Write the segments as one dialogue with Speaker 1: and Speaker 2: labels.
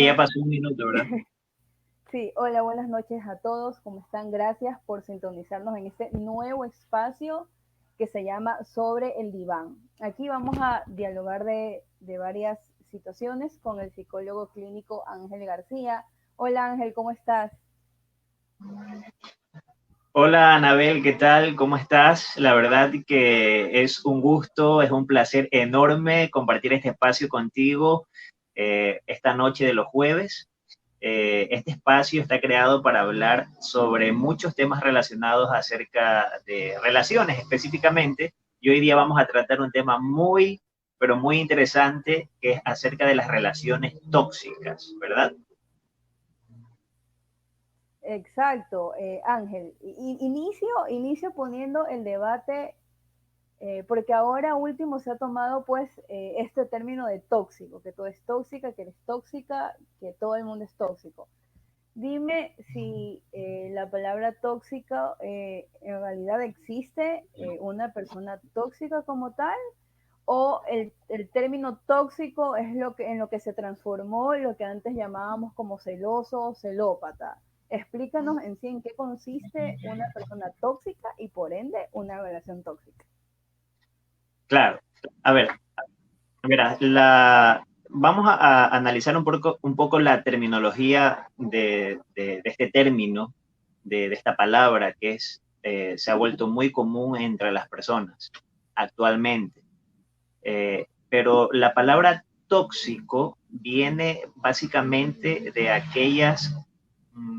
Speaker 1: Ya pasó un minuto, ¿verdad?
Speaker 2: Sí, hola, buenas noches a todos. ¿Cómo están? Gracias por sintonizarnos en este nuevo espacio que se llama Sobre el Diván. Aquí vamos a dialogar de varias situaciones con el psicólogo clínico Ángel García. Hola Ángel, ¿cómo estás?
Speaker 1: Hola Anabel, ¿qué tal? ¿Cómo estás? La verdad que es un gusto, es un placer enorme compartir este espacio contigo esta noche de los jueves. Este espacio está creado para hablar sobre muchos temas relacionados acerca de relaciones específicamente. Y hoy día vamos a tratar un tema muy, pero muy interesante que es acerca de las relaciones tóxicas, ¿verdad?
Speaker 2: Exacto, Ángel. Inicio poniendo el debate porque ahora último se ha tomado pues este término de tóxico, que tú eres tóxica, que eres tóxica, que todo el mundo es tóxico. Dime si la palabra tóxica en realidad existe una persona tóxica como tal o el término tóxico es lo que, en lo que se transformó lo que antes llamábamos como celoso o celópata. Explícanos en sí en qué consiste una persona tóxica y por ende una relación tóxica.
Speaker 1: Claro. A ver, mira, vamos a analizar un poco la terminología de este término, de esta palabra que se ha vuelto muy común entre las personas actualmente. Pero la palabra tóxico viene básicamente de aquellas,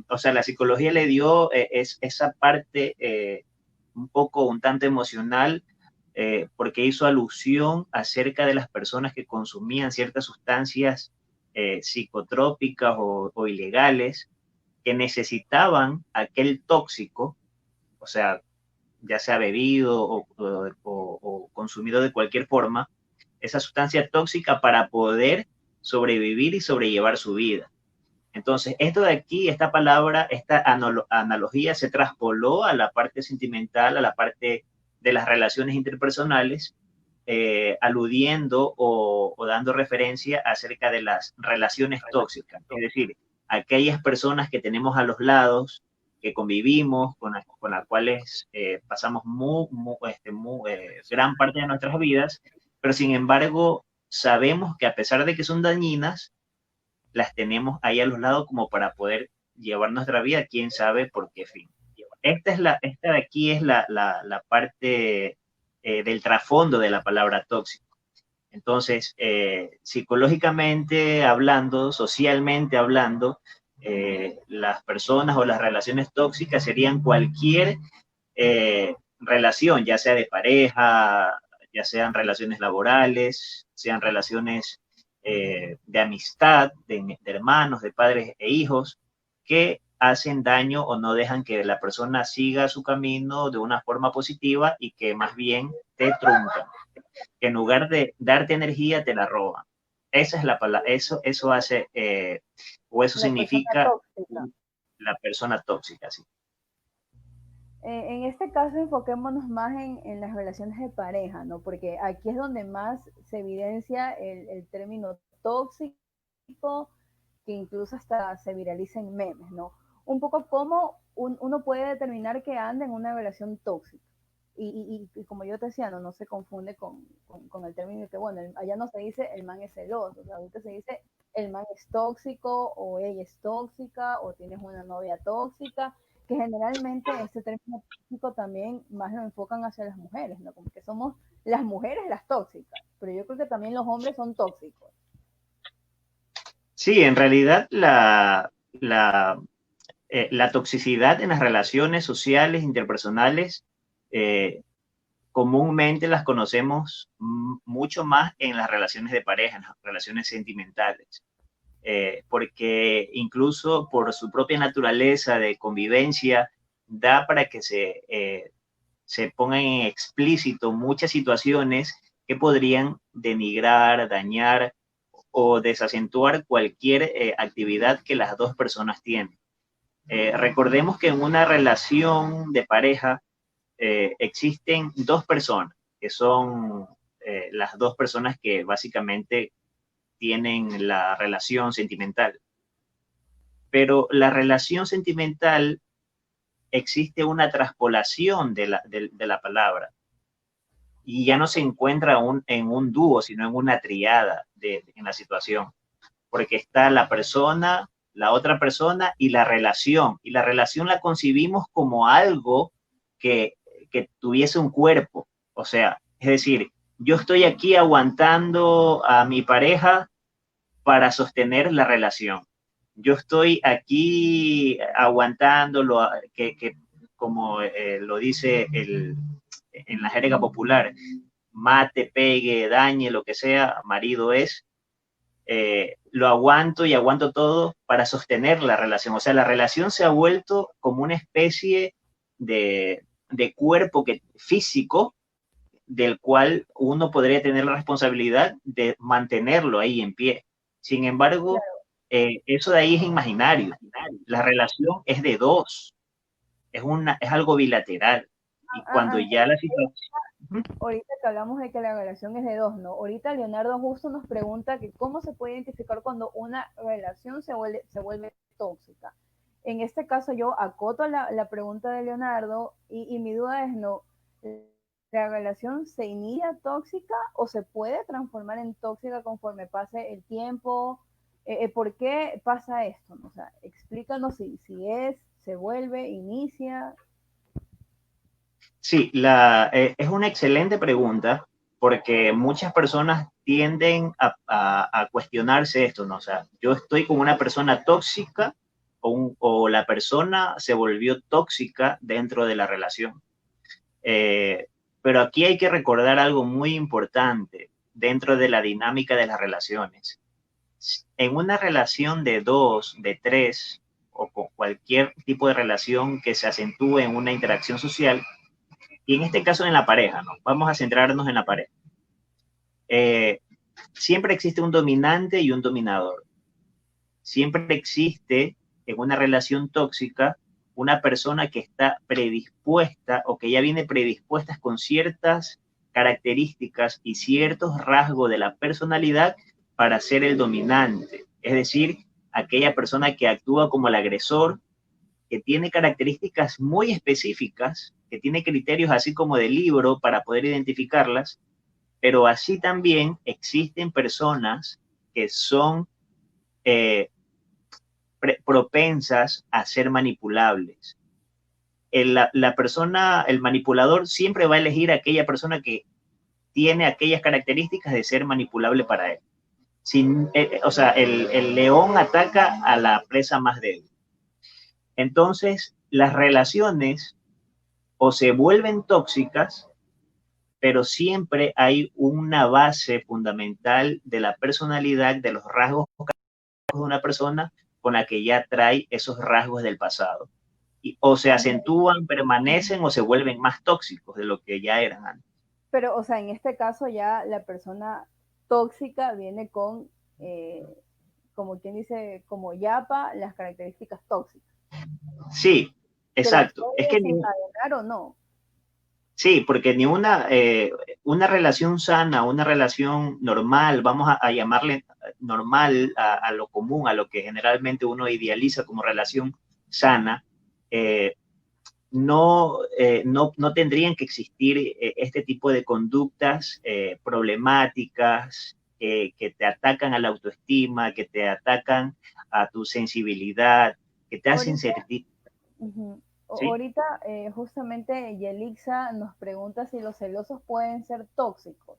Speaker 1: o sea, la psicología le dio esa parte un tanto emocional porque hizo alusión acerca de las personas que consumían ciertas sustancias psicotrópicas o ilegales que necesitaban aquel tóxico, o sea, ya sea bebido o consumido de cualquier forma, esa sustancia tóxica para poder sobrevivir y sobrellevar su vida. Entonces, esto de aquí, esta palabra, esta analogía se traspoló a la parte sentimental, a la parte de las relaciones interpersonales, aludiendo o dando referencia acerca de las relaciones tóxicas, es decir, aquellas personas que tenemos a los lados, que convivimos, con las cuales pasamos gran parte de nuestras vidas, pero sin embargo sabemos que a pesar de que son dañinas, las tenemos ahí a los lados como para poder llevar nuestra vida, quién sabe por qué fin. Esta de aquí es la parte del trasfondo de la palabra tóxico. Entonces, psicológicamente hablando, socialmente hablando, las personas o las relaciones tóxicas serían cualquier relación, ya sea de pareja, ya sean relaciones laborales, sean relaciones de amistad, de hermanos, de padres e hijos, que hacen daño o no dejan que la persona siga su camino de una forma positiva y que más bien te truncan, que en lugar de darte energía te la roban. Esa es la palabra, eso hace, o eso
Speaker 2: La persona
Speaker 1: significa
Speaker 2: tóxica.
Speaker 1: la persona tóxica, ¿sí?
Speaker 2: En este caso enfoquémonos más en las relaciones de pareja, ¿no? Porque aquí es donde más se evidencia el término tóxico, que incluso hasta se viraliza en memes, ¿no? Un poco cómo uno puede determinar que anda en una relación tóxica. Y como yo te decía, no se confunde con el término de que, bueno, allá no se dice el man es celoso, o sea, ahorita se dice el man es tóxico o ella es tóxica o tienes una novia tóxica, que generalmente este término tóxico también más lo enfocan hacia las mujeres, ¿no? Como que somos las mujeres las tóxicas, pero yo creo que también los hombres son tóxicos.
Speaker 1: Sí, en realidad la toxicidad en las relaciones sociales, interpersonales, eh, comúnmente las conocemos mucho más en las relaciones de pareja, en las relaciones sentimentales, porque incluso por su propia naturaleza de convivencia, da para que se pongan en explícito muchas situaciones que podrían denigrar, dañar o desacentuar cualquier actividad que las dos personas tienen. Recordemos que en una relación de pareja existen dos personas, que son las dos personas que básicamente tienen la relación sentimental. pero la relación sentimental existe una traspolación de la palabra y ya no se encuentra en un dúo, sino en una triada en la situación, porque está la persona, la otra persona y la relación la concibimos como algo que, que tuviese un cuerpo, o sea, es decir, yo estoy aquí aguantando a mi pareja para sostener la relación. Yo estoy aquí aguantándolo, como lo dice en la jerga popular, mate, pegue, dañe, lo que sea, marido es, lo aguanto y aguanto todo para sostener la relación. O sea, la relación se ha vuelto como una especie de cuerpo físico del cual uno podría tener la responsabilidad de mantenerlo ahí en pie. Sin embargo, eso de ahí es imaginario. La relación es de dos, es algo bilateral. Y cuando ya la situación...
Speaker 2: Ahorita que hablamos de que la relación es de dos, ¿no? Ahorita Leonardo justo nos pregunta que cómo se puede identificar cuando una relación se vuelve tóxica. En este caso yo acoto la pregunta de Leonardo y mi duda es, ¿no? ¿La relación se inicia tóxica o se puede transformar en tóxica conforme pase el tiempo? ¿Por qué pasa esto? O sea, explícanos si se vuelve, inicia.
Speaker 1: Sí, es una excelente pregunta porque muchas personas tienden a cuestionarse esto, ¿no? O sea, yo estoy con una persona tóxica o la persona se volvió tóxica dentro de la relación. Pero aquí hay que recordar algo muy importante dentro de la dinámica de las relaciones. En una relación de dos, de tres, o con cualquier tipo de relación que se acentúe en una interacción social, y en este caso en la pareja, ¿no? Vamos a centrarnos en la pareja. Siempre existe un dominante y un dominador. Siempre existe en una relación tóxica una persona que está predispuesta o que ya viene predispuesta con ciertas características y ciertos rasgos de la personalidad para ser el dominante. Es decir, aquella persona que actúa como el agresor, que tiene características muy específicas, que tiene criterios así como de libro para poder identificarlas, pero así también existen personas que son eh, propensas a ser manipulables. La persona, el manipulador siempre va a elegir a aquella persona que tiene aquellas características de ser manipulable para él. O sea, el león ataca a la presa más débil. Entonces, las relaciones o se vuelven tóxicas, pero siempre hay una base fundamental de la personalidad, de los rasgos de una persona con la que ya trae esos rasgos del pasado. O se acentúan, permanecen o se vuelven más tóxicos de lo que ya eran antes.
Speaker 2: Pero, o sea, en este caso ya la persona tóxica viene con, como quien dice, como yapa, las características tóxicas.
Speaker 1: Sí,
Speaker 2: ¿Que las
Speaker 1: exacto. Es
Speaker 2: puede
Speaker 1: que
Speaker 2: desencadenar o no?
Speaker 1: sí, porque ni una relación sana, una relación normal, vamos a llamarle normal a lo común, a lo que generalmente uno idealiza como relación sana, no tendrían que existir este tipo de conductas problemáticas que te atacan a la autoestima, que te atacan a tu sensibilidad, que te hacen
Speaker 2: Ahorita,
Speaker 1: sentir, ¿sí?
Speaker 2: ahorita justamente Yelixa nos pregunta si los celosos pueden ser tóxicos.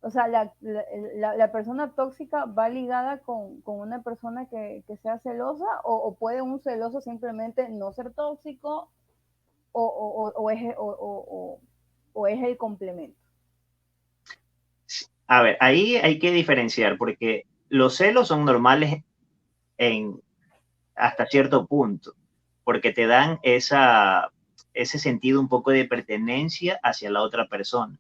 Speaker 2: O sea, la persona tóxica va ligada con una persona que sea celosa o puede un celoso simplemente no ser tóxico o es el complemento.
Speaker 1: A ver, ahí hay que diferenciar porque los celos son normales en, hasta cierto punto, porque te dan ese sentido un poco de pertenencia hacia la otra persona.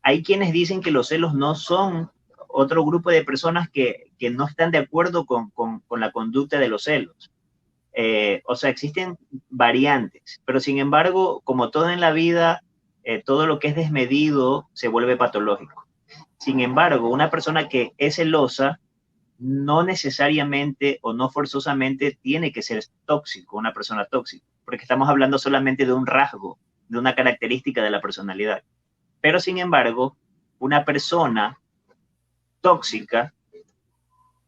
Speaker 1: Hay quienes dicen que los celos no son otro grupo de personas que no están de acuerdo con la conducta de los celos. O sea, existen variantes, pero sin embargo, como todo en la vida, todo lo que es desmedido se vuelve patológico. Sin embargo, una persona que es celosa no necesariamente o no forzosamente tiene que ser tóxico, una persona tóxica, porque estamos hablando solamente de un rasgo, de una característica de la personalidad. Pero sin embargo, una persona tóxica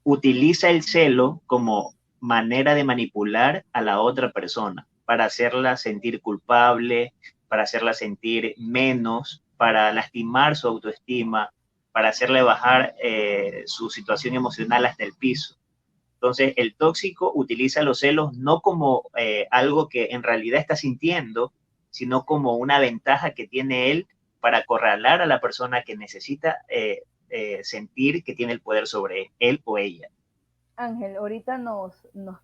Speaker 1: utiliza el celo como manera de manipular a la otra persona para hacerla sentir culpable, para hacerla sentir menos, para lastimar su autoestima, para hacerle bajar su situación emocional hasta el piso. Entonces, el tóxico utiliza los celos no como algo que en realidad está sintiendo, sino como una ventaja que tiene él para acorralar a la persona que necesita sentir que tiene el poder sobre él o ella.
Speaker 2: Ángel, ahorita nos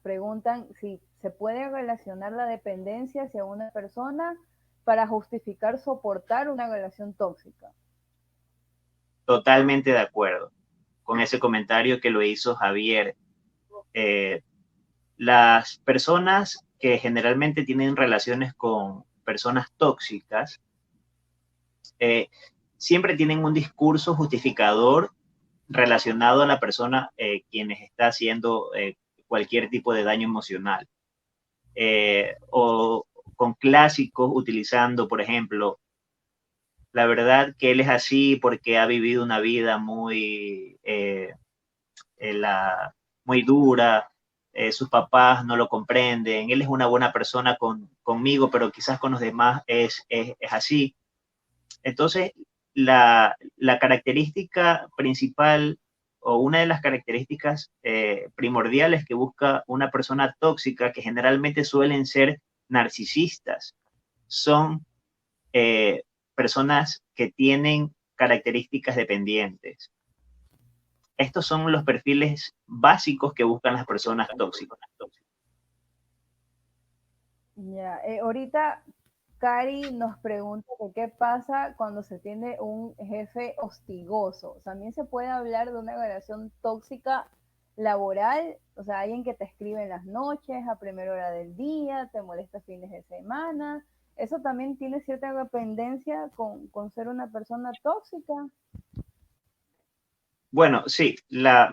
Speaker 2: preguntan si se puede relacionar la dependencia hacia una persona para justificar soportar una relación tóxica.
Speaker 1: Totalmente de acuerdo con ese comentario que lo hizo Javier. Las personas que generalmente tienen relaciones con personas tóxicas siempre tienen un discurso justificador relacionado a la persona quienes está haciendo cualquier tipo de daño emocional. O con clásicos utilizando, por ejemplo, la verdad que él es así porque ha vivido una vida muy dura, sus papás no lo comprenden, él es una buena persona conmigo, pero quizás con los demás es así. Entonces, la característica principal o una de las características primordiales que busca una persona tóxica, que generalmente suelen ser narcisistas, son personas que tienen características dependientes. Estos son los perfiles básicos que buscan las personas tóxicas.
Speaker 2: Ya, ahorita Cari nos pregunta que qué pasa cuando se tiene un jefe hostigoso. También se puede hablar de una relación tóxica laboral, o sea, alguien que te escribe en las noches, a primera hora del día, te molesta fines de semana. Eso también tiene cierta dependencia con ser una persona tóxica.
Speaker 1: Bueno, sí,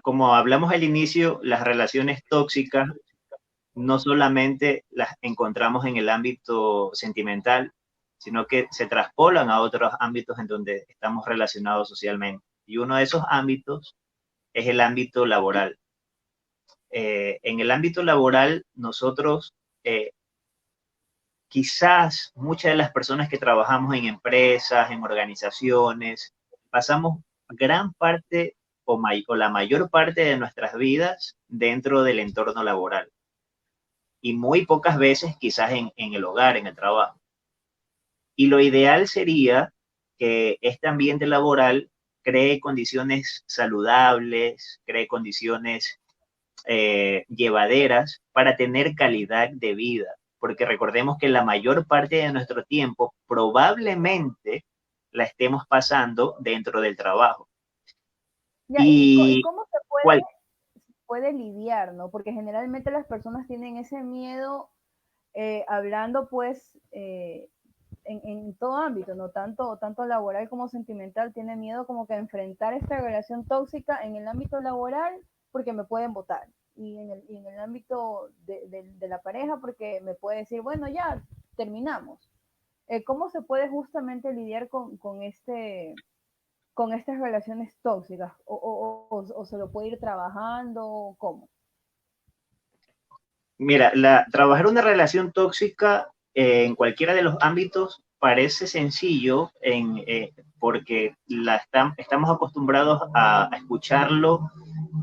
Speaker 1: como hablamos al inicio, las relaciones tóxicas no solamente las encontramos en el ámbito sentimental, sino que se traspolan a otros ámbitos en donde estamos relacionados socialmente. Y uno de esos ámbitos es el ámbito laboral. En el ámbito laboral, nosotros, quizás muchas de las personas que trabajamos en empresas, en organizaciones, pasamos gran parte o la mayor parte de nuestras vidas dentro del entorno laboral y muy pocas veces quizás en el hogar, en el trabajo. Y lo ideal sería que este ambiente laboral cree condiciones saludables, cree condiciones llevaderas para tener calidad de vida, porque recordemos que la mayor parte de nuestro tiempo probablemente la estemos pasando dentro del trabajo.
Speaker 2: Ya, ¿y
Speaker 1: Y
Speaker 2: cómo se
Speaker 1: cuál,
Speaker 2: puede lidiar, ¿no? Porque generalmente las personas tienen ese miedo, hablando pues en todo ámbito, ¿no? Tanto laboral como sentimental, tiene miedo como que enfrentar esta relación tóxica en el ámbito laboral porque me pueden votar. Y en el ámbito de la pareja porque me puede decir, bueno, ya terminamos. ¿Cómo se puede justamente lidiar con estas relaciones tóxicas? ¿O se lo puede ir trabajando? ¿Cómo?
Speaker 1: mira, trabajar una relación tóxica en cualquiera de los ámbitos parece sencillo porque estamos acostumbrados a escucharlo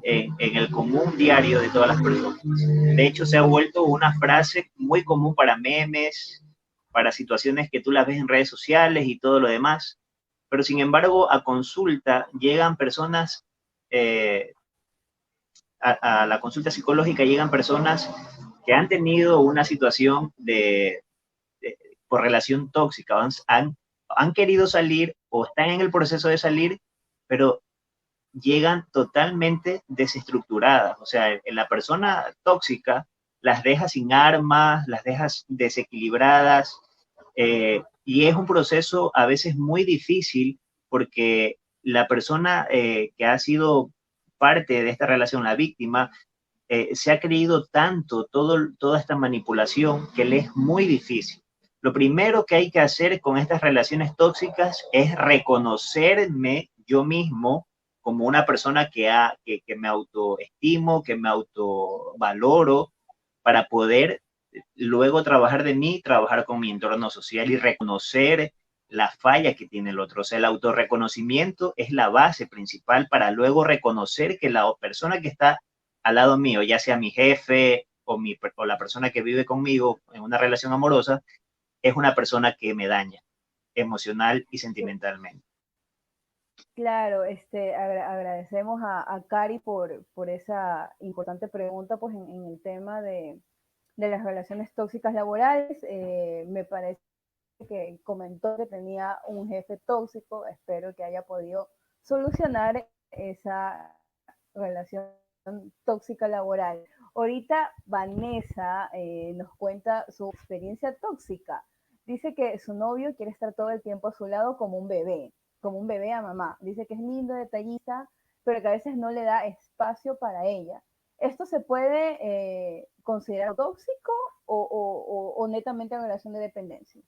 Speaker 1: en el común diario de todas las personas. De hecho, se ha vuelto una frase muy común para memes, para situaciones que tú las ves en redes sociales y todo lo demás. Pero sin embargo, a consulta llegan personas, eh, a la consulta psicológica llegan personas que han tenido una situación de correlación tóxica, han querido salir o están en el proceso de salir, pero llegan totalmente desestructuradas. O sea, la persona tóxica las deja sin armas, las deja desequilibradas, y es un proceso a veces muy difícil porque la persona que ha sido parte de esta relación, la víctima, se ha creído tanto toda esta manipulación que le es muy difícil. Lo primero que hay que hacer con estas relaciones tóxicas es reconocerme yo mismo como una persona que me autoestimo, que me autovaloro, para poder luego trabajar de mí, trabajar con mi entorno social y reconocer la falla que tiene el otro. O sea, el autorreconocimiento es la base principal para luego reconocer que la persona que está al lado mío, ya sea mi jefe o la persona que vive conmigo en una relación amorosa, es una persona que me daña emocional y sentimentalmente.
Speaker 2: Claro, agradecemos a Cari por esa importante pregunta pues en el tema de las relaciones tóxicas laborales. Me parece que comentó que tenía un jefe tóxico. Espero que haya podido solucionar esa relación tóxica laboral. Ahorita Vanessa nos cuenta su experiencia tóxica. Dice que su novio quiere estar todo el tiempo a su lado como un bebé a mamá. Dice que es lindo, detallista, pero que a veces no le da espacio para ella. ¿Esto se puede considerar tóxico o netamente en relación de dependencia?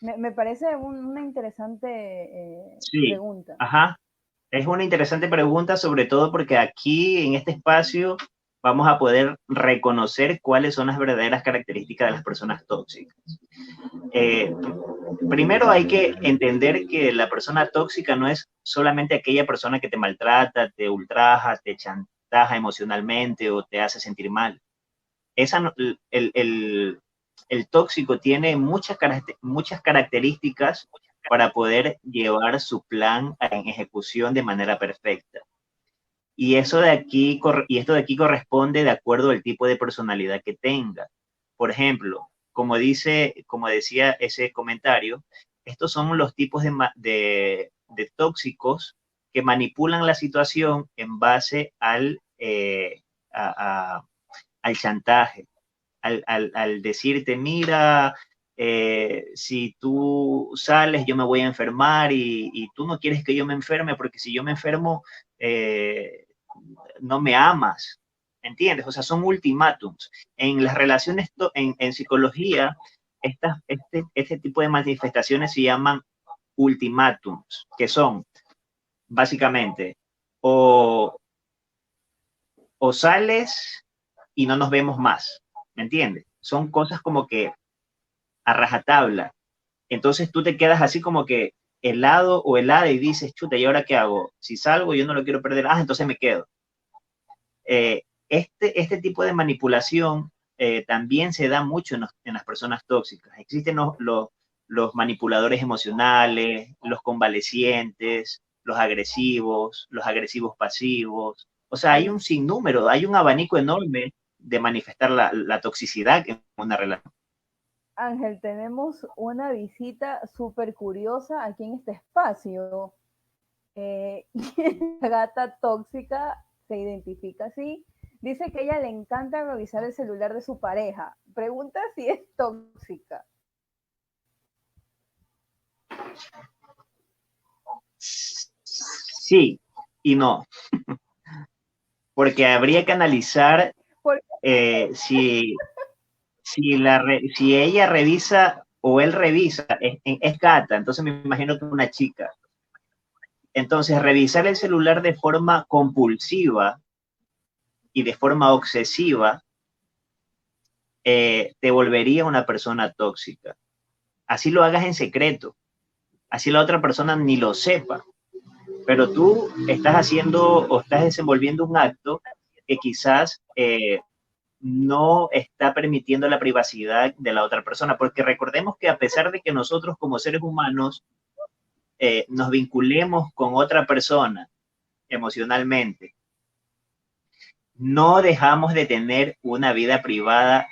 Speaker 2: Me parece una interesante
Speaker 1: Sí,
Speaker 2: pregunta.
Speaker 1: ajá. Es una interesante pregunta, sobre todo porque aquí en este espacio vamos a poder reconocer cuáles son las verdaderas características de las personas tóxicas. Eh, Primero hay que entender que la persona tóxica no es solamente aquella persona que te maltrata, te ultraja, te chantaja emocionalmente o te hace sentir mal. Esa, el tóxico tiene muchas características para poder llevar su plan en ejecución de manera perfecta. Y esto de aquí corresponde de acuerdo al tipo de personalidad que tenga. Por ejemplo, como decía ese comentario, estos son los tipos de tóxicos que manipulan la situación en base a, al chantaje, al decirte, mira, si tú sales, yo me voy a enfermar y tú no quieres que yo me enferme porque si yo me enfermo, no me amas. ¿Entiendes? O sea, son ultimátums. En las relaciones, en psicología, este tipo de manifestaciones se llaman ultimátums, que son básicamente o, o sales y no nos vemos más. ¿Me entiendes? Son cosas como que a rajatabla. Entonces tú te quedas así como que helado o helada y dices, chuta, ¿y ahora qué hago? Si salgo, yo no lo quiero perder, entonces me quedo. Este tipo de manipulación también se da mucho en las personas tóxicas. Existen los manipuladores emocionales, los convalecientes, los agresivos pasivos. O sea, hay un sinnúmero, hay un abanico enorme de manifestar la toxicidad en una relación.
Speaker 2: Ángel, tenemos una visita súper curiosa aquí en este espacio. La gata tóxica se identifica así. Dice que a ella le encanta revisar el celular de su pareja. Pregunta si es tóxica.
Speaker 1: Sí y no, porque habría que analizar
Speaker 2: Porque
Speaker 1: si si ella revisa o él revisa, es gata, entonces me imagino que es una chica. Entonces, revisar el celular de forma compulsiva y de forma obsesiva te volvería una persona tóxica. Así lo hagas en secreto, así la otra persona ni lo sepa, pero tú estás haciendo o estás desenvolviendo un acto que quizás no está permitiendo la privacidad de la otra persona, porque recordemos que a pesar de que nosotros como seres humanos nos vinculemos con otra persona emocionalmente, no dejamos de tener una vida privada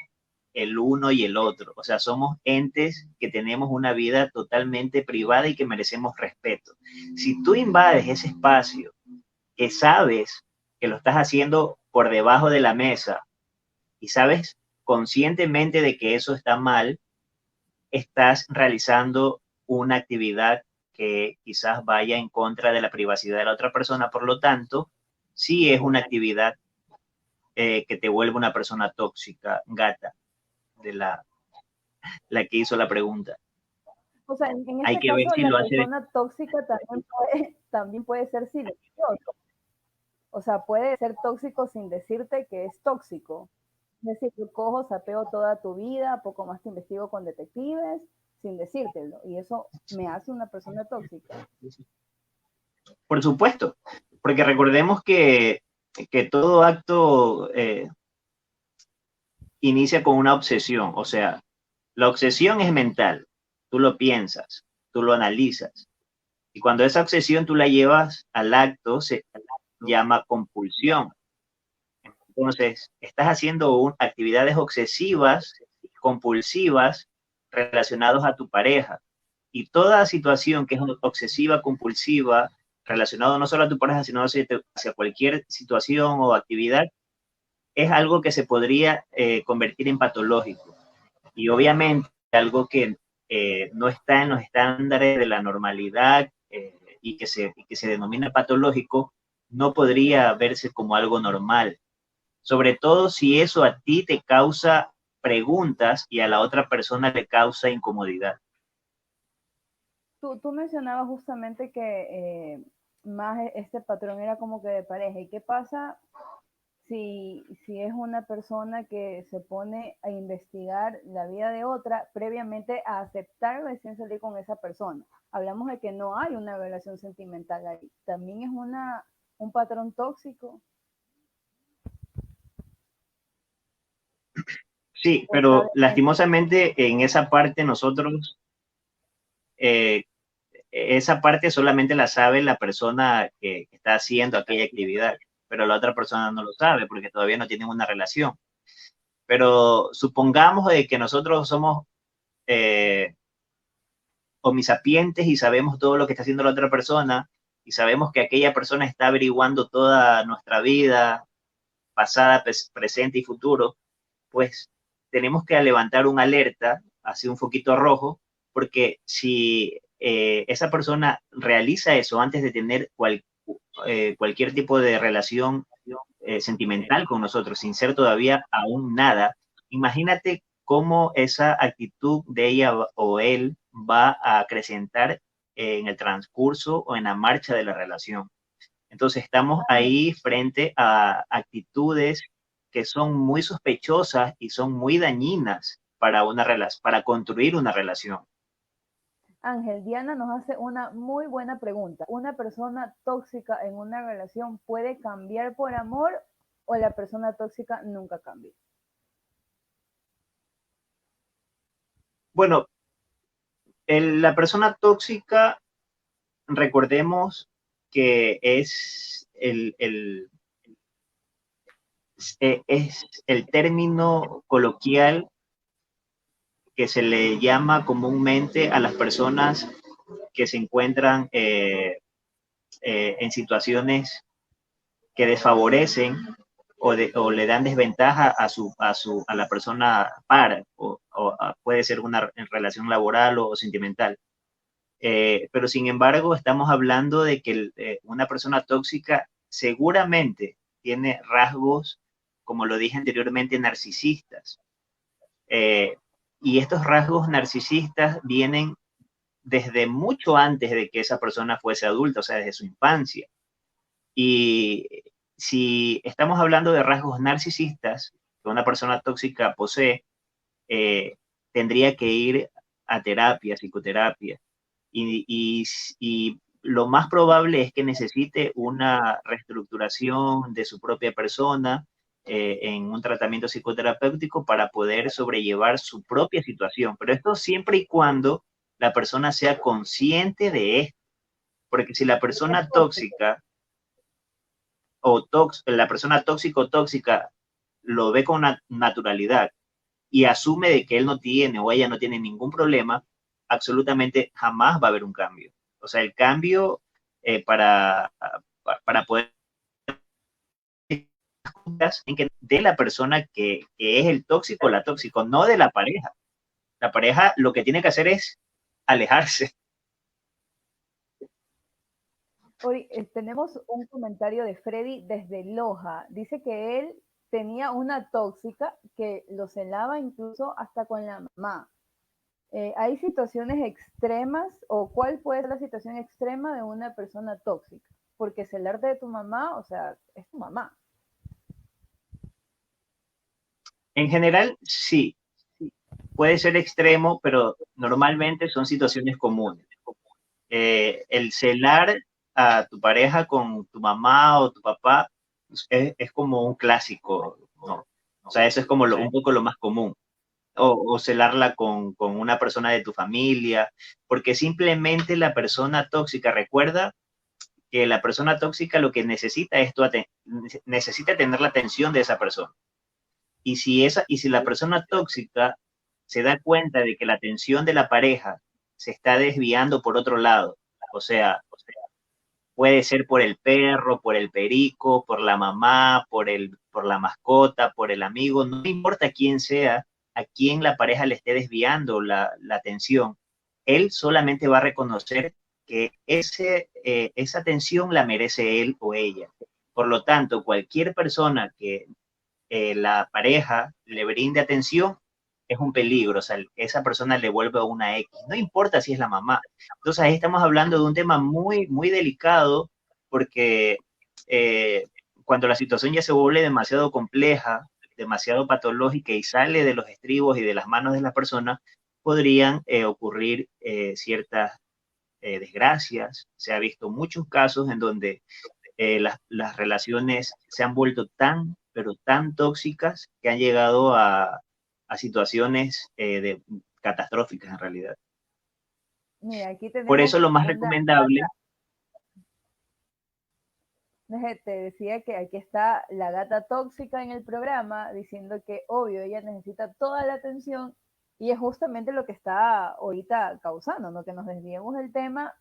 Speaker 1: el uno y el otro. O sea, somos entes que tenemos una vida totalmente privada y que merecemos respeto. Si tú invades ese espacio que sabes que lo estás haciendo por debajo de la mesa y sabes conscientemente de que eso está mal, estás realizando una actividad que quizás vaya en contra de la privacidad de la otra persona. Por lo tanto, sí es una actividad que te vuelve una persona tóxica, gata, de la que hizo la pregunta.
Speaker 2: O sea, en
Speaker 1: Hay
Speaker 2: este
Speaker 1: que ver
Speaker 2: caso,
Speaker 1: si
Speaker 2: la
Speaker 1: lo hace.
Speaker 2: persona tóxica también puede ser silencioso. O sea, puede ser tóxico sin decirte que es tóxico. Es decir, yo cojo, sapeo toda tu vida, poco más te investigo con detectives, sin decírtelo. Y eso me hace una persona tóxica.
Speaker 1: Por supuesto, porque recordemos que todo acto inicia con una obsesión, o sea, la obsesión es mental, tú lo piensas, tú lo analizas, y cuando esa obsesión tú la llevas al acto, se llama compulsión. Entonces, estás haciendo actividades obsesivas, compulsivas, relacionadas a tu pareja. Y toda situación que es obsesiva, compulsiva, relacionado no solo a tu pareja, sino hacia cualquier situación o actividad, es algo que se podría convertir en patológico. Y obviamente algo que no está en los estándares de la normalidad y que se denomina patológico, no podría verse como algo normal. Sobre todo si eso a ti te causa preguntas y a la otra persona le causa incomodidad.
Speaker 2: Tú mencionabas justamente que más este patrón era como que de pareja. ¿Y qué pasa si es una persona que se pone a investigar la vida de otra previamente a aceptar recién salir con esa persona? Hablamos de que no hay una relación sentimental ahí. También es un patrón tóxico.
Speaker 1: Sí,
Speaker 2: O está
Speaker 1: pero
Speaker 2: dentro.
Speaker 1: lastimosamente en esa parte nosotros, eh, esa parte solamente la sabe la persona que está haciendo aquella actividad, pero la otra persona no lo sabe porque todavía no tienen una relación. Pero supongamos de que nosotros somos eh, omisapientes y sabemos todo lo que está haciendo la otra persona y sabemos que aquella persona está averiguando toda nuestra vida, pasada, presente y futuro, pues tenemos que levantar una alerta, así un foquito rojo, porque si esa persona realiza eso antes de tener cualquier tipo de relación sentimental con nosotros, sin ser todavía aún nada, imagínate cómo esa actitud de ella o él va a acrecentar en el transcurso o en la marcha de la relación. Entonces estamos ahí frente a actitudes que son muy sospechosas y son muy dañinas para construir una relación.
Speaker 2: Ángel, Diana nos hace una muy buena pregunta. ¿Una persona tóxica en una relación puede cambiar por amor o la persona tóxica nunca cambia?
Speaker 1: Bueno, la persona tóxica, recordemos que es el término coloquial que se le llama comúnmente a las personas que se encuentran en situaciones que desfavorecen o le dan desventaja a la persona par, puede ser una relación laboral o sentimental. Pero sin embargo, estamos hablando de que una persona tóxica seguramente tiene rasgos, como lo dije anteriormente, narcisistas. Eh, y estos rasgos narcisistas vienen desde mucho antes de que esa persona fuese adulta, o sea, desde su infancia. Y si estamos hablando de rasgos narcisistas que una persona tóxica posee, eh, tendría que ir a terapia, psicoterapia. Y lo más probable es que necesite una reestructuración de su propia persona en un tratamiento psicoterapéutico para poder sobrellevar su propia situación. Pero esto siempre y cuando la persona sea consciente de esto. Porque si la persona tóxica la persona tóxico o tóxica lo ve con naturalidad y asume de que él no tiene o ella no tiene ningún problema, absolutamente jamás va a haber un cambio. O sea, el cambio para poder en que de la persona que es el tóxico o la tóxico, no de la pareja. La pareja lo que tiene que hacer es alejarse.
Speaker 2: Hoy tenemos un comentario de Freddy desde Loja. Dice que él tenía una tóxica que lo celaba incluso hasta con la mamá. ¿Hay situaciones extremas o cuál puede ser la situación extrema de una persona tóxica? Porque celarte de tu mamá, o sea, es tu mamá.
Speaker 1: En general, sí, puede ser extremo, pero normalmente son situaciones comunes. El celar a tu pareja con tu mamá o tu papá es como un clásico, ¿no? O sea, eso es como un poco lo más común. O celarla con una persona de tu familia, porque simplemente la persona tóxica, recuerda que la persona tóxica lo que necesita es necesita tener la atención de esa persona. Y si la persona tóxica se da cuenta de que la atención de la pareja se está desviando por otro lado, o sea, puede ser por el perro, por el perico, por la mamá, por la mascota, por el amigo, no importa quién sea, a quién la pareja le esté desviando la atención, él solamente va a reconocer que esa atención la merece él o ella. Por lo tanto, cualquier persona que la pareja le brinde atención, es un peligro, o sea, esa persona le vuelve una X, no importa si es la mamá. Entonces ahí estamos hablando de un tema muy, muy delicado, porque eh, cuando la situación ya se vuelve demasiado compleja, demasiado patológica y sale de los estribos y de las manos de la persona, podrían ocurrir ciertas desgracias. Se ha visto muchos casos en donde las relaciones se han vuelto tan, pero tan tóxicas que han llegado a situaciones catastróficas en realidad.
Speaker 2: Mira, aquí
Speaker 1: Por
Speaker 2: tenemos
Speaker 1: eso lo más
Speaker 2: una
Speaker 1: recomendable,
Speaker 2: te decía que aquí está la gata tóxica en el programa diciendo que obvio ella necesita toda la atención y es justamente lo que está ahorita causando, ¿no? Que nos desviemos del tema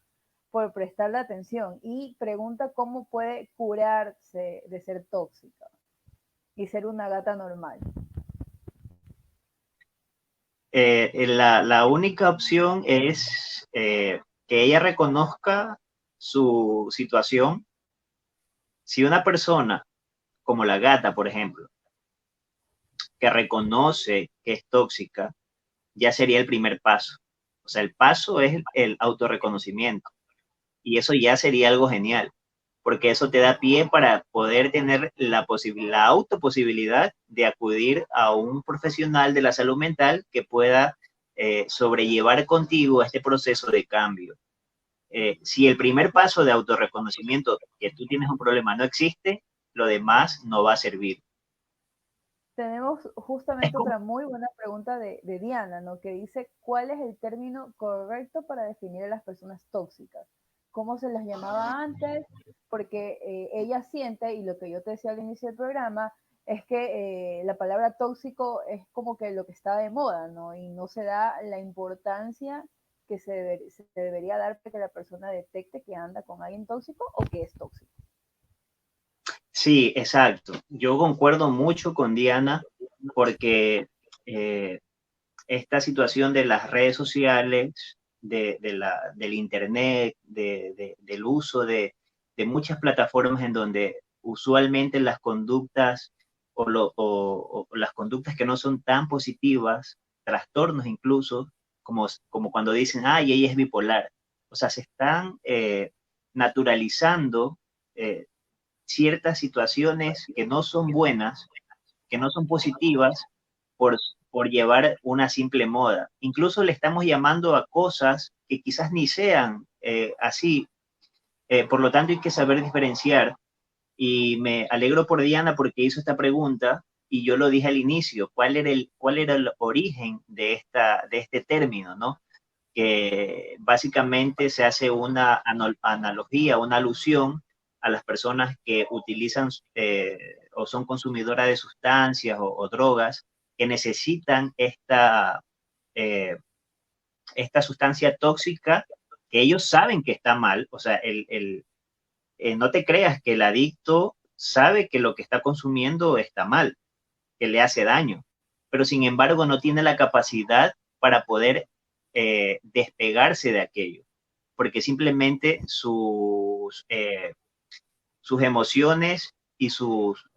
Speaker 2: por prestarle atención y pregunta cómo puede curarse de ser tóxica y ser una gata normal.
Speaker 1: la única opción es que ella reconozca su situación. Si una persona, como la gata, por ejemplo, que reconoce que es tóxica, ya sería el primer paso. O sea, el paso es el autorreconocimiento. Y eso ya sería algo genial, porque eso te da pie para poder tener la autoposibilidad de acudir a un profesional de la salud mental que pueda sobrellevar contigo este proceso de cambio. Si el primer paso de autorreconocimiento, que tú tienes un problema, no existe, lo demás no va a servir.
Speaker 2: Tenemos justamente otra muy buena pregunta de Diana, ¿no? Que dice, ¿cuál es el término correcto para definir a las personas tóxicas? ¿Cómo se las llamaba antes? Porque ella siente, y lo que yo te decía al inicio del programa, es que la palabra tóxico es como que lo que está de moda, ¿no? Y no se da la importancia que se debería dar para que la persona detecte que anda con alguien tóxico o que es tóxico.
Speaker 1: Sí, exacto. Yo concuerdo mucho con Diana porque eh, esta situación de las redes sociales, del internet, del uso de muchas plataformas en donde usualmente las conductas o las conductas que no son tan positivas, trastornos incluso, como cuando dicen, ay, ella es bipolar. O sea, se están naturalizando ciertas situaciones que no son buenas, que no son positivas, por, por llevar una simple moda. Incluso le estamos llamando a cosas que quizás ni sean así. Por lo tanto, hay que saber diferenciar. Y me alegro por Diana porque hizo esta pregunta y yo lo dije al inicio, cuál era el origen de este término, ¿no? Que básicamente se hace una analogía, una alusión a las personas que utilizan o son consumidoras de sustancias o drogas que necesitan eh, esta sustancia tóxica que ellos saben que está mal. O sea, no te creas que el adicto sabe que lo que está consumiendo está mal, que le hace daño, pero sin embargo no tiene la capacidad para poder despegarse de aquello. porque simplemente sus emociones y sus